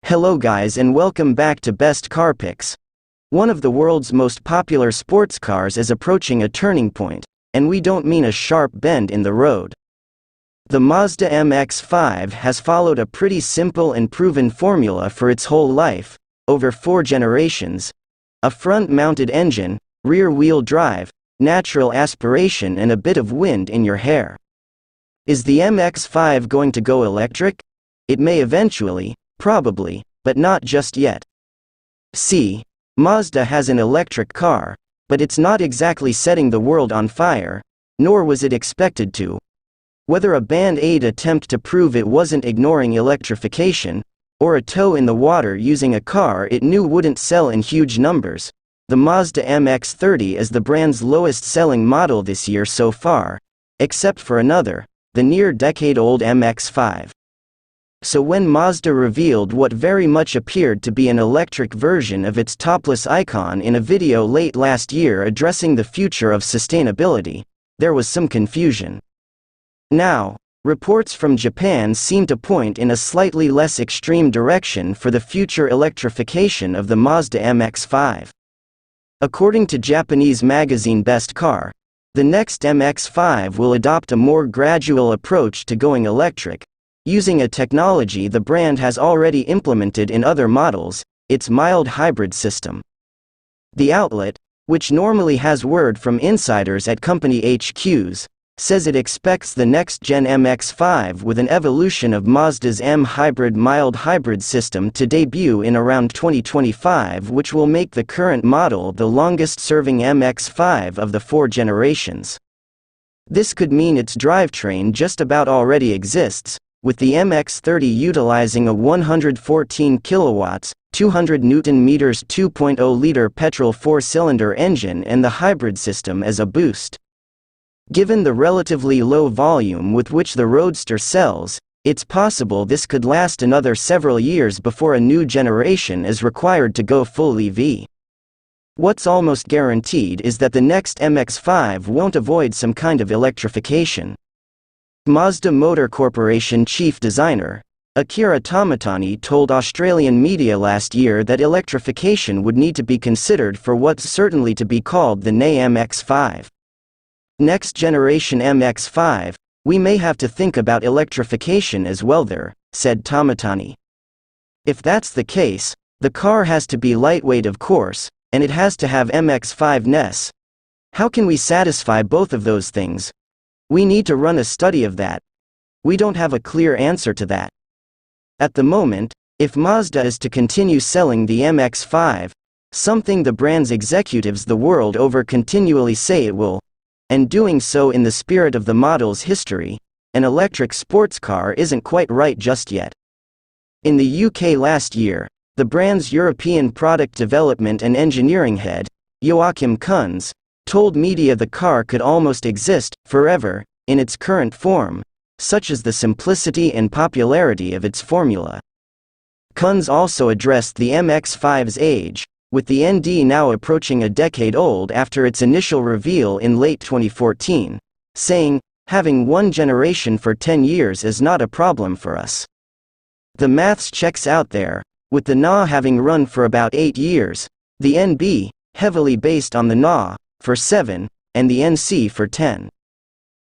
Hello guys and welcome back to Best Car Picks. One of the world's most popular sports cars is approaching a turning point, and we don't mean a sharp bend in the road. The Mazda MX5 has followed a pretty simple and proven formula for its whole life, over 4 generations: a front-mounted engine, rear-wheel drive, natural aspiration and a bit of wind in your hair. Is the MX5 going to go electric? It may eventually, probably, but not just yet. See, Mazda has an electric car, but it's not exactly setting the world on fire, nor was it expected to. Whether a band-aid attempt to prove it wasn't ignoring electrification, or a toe in the water using a car it knew wouldn't sell in huge numbers, the Mazda MX-30 is the brand's lowest-selling model this year so far, except for another, the near-decade-old MX-5. So when Mazda revealed what very much appeared to be an electric version of its topless icon in a video late last year addressing the future of sustainability, there was some confusion. Now, reports from Japan seem to point in a slightly less extreme direction for the future electrification of the Mazda MX-5. According to Japanese magazine Best Car, the next MX-5 will adopt a more gradual approach to going electric, using a technology the brand has already implemented in other models, its mild hybrid system. The outlet, which normally has word from insiders at company HQs, says it expects the next-gen MX-5 with an evolution of Mazda's M-hybrid mild hybrid system to debut in around 2025, which will make the current model the longest-serving MX-5 of the 4 generations. This could mean its drivetrain just about already exists, with the MX-30 utilizing a 114 kilowatts, 200 Nm 2.0-liter petrol 4-cylinder engine and the hybrid system as a boost. Given the relatively low volume with which the Roadster sells, it's possible this could last another several years before a new generation is required to go full EV. What's almost guaranteed is that the next MX-5 won't avoid some kind of electrification. Mazda Motor Corporation chief designer, Akira Tamatani, told Australian media last year that electrification would need to be considered for what's certainly to be called the NEI MX-5. Next generation MX-5, we may have to think about electrification as well there, said Tamatani. If that's the case, the car has to be lightweight of course, and it has to have MX-5ness. How can we satisfy both of those things? We need to run a study of that. We don't have a clear answer to that. At the moment, if Mazda is to continue selling the MX-5, something the brand's executives the world over continually say it will, and doing so in the spirit of the model's history, an electric sports car isn't quite right just yet. In the UK last year, the brand's European product development and engineering head, Joachim Kunz, told media the car could almost exist forever in its current form, such as the simplicity and popularity of its formula. Kunz also addressed the MX-5's age, with the ND now approaching a decade old after its initial reveal in late 2014, saying, "Having one generation for 10 years is not a problem for us. The maths checks out there, with the NA having run for about 8 years, the NB, heavily based on the NA, for 7, and the NC for 10.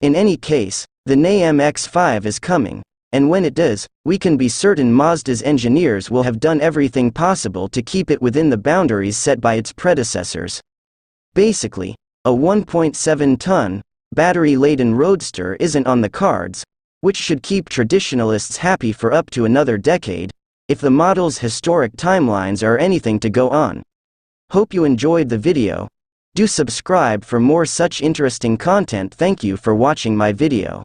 In any case, the NEI MX-5 is coming, and when it does, we can be certain Mazda's engineers will have done everything possible to keep it within the boundaries set by its predecessors. Basically, a 1.7-ton, battery-laden Roadster isn't on the cards, which should keep traditionalists happy for up to another decade, if the model's historic timelines are anything to go on. Hope you enjoyed the video. Do subscribe for more such interesting content. Thank you for watching my video.